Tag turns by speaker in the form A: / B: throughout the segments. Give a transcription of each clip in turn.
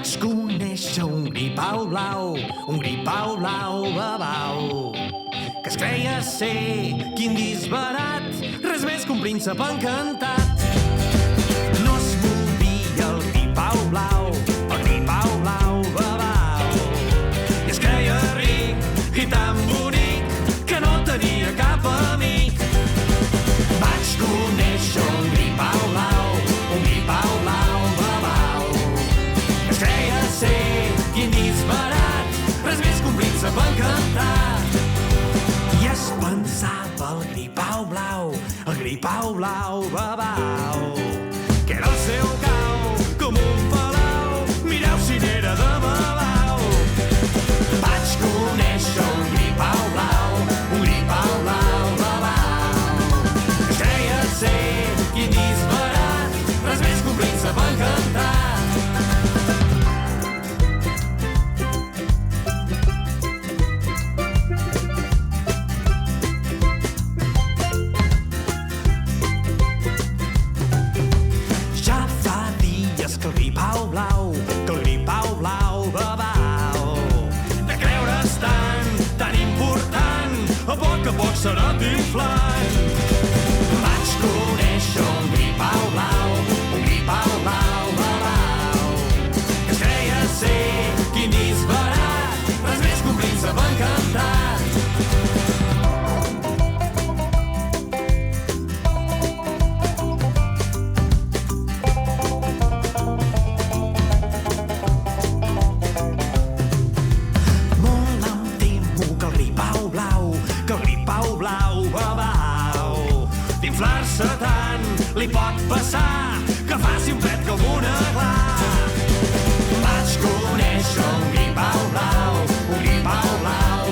A: Vaig conèixer un gripau blau, babau, que es creia ser quin disbarat, res més que un príncep encantat. No es movia el gripau blau, babau, i es creia ric i tan bonic que no tenia cap amic. Vaig conèixer un gripau blau, babau, que es creia ser quin disbarat, res més que un príncep encantat. I es pensava el gripau blau, babau, que era el seu cau com un palau, mireu si n'era de malau. Vaig conèixer un gripau blau, babau, que es creia ser quin disbarat, res més que un príncep encantat. Que el gripau blau, babau, de creure's tan important, a poc s'ha anat inflant. Vaig conèixer un gripau blau, babau, que es creia ser quin disbarat, res més que un príncep encantat. D'inflar-se tant li pot passar que faci un pet com una gla. Vaig conèixer un gripau blau, babau,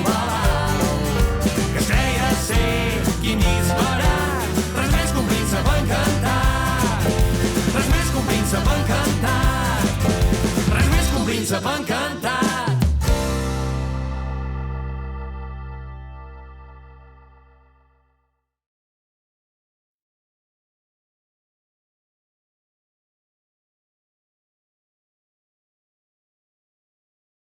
A: que es creia ser quin disbarat, res més que un príncep encantat, res més que un príncep encantat, res més que un príncep encantat.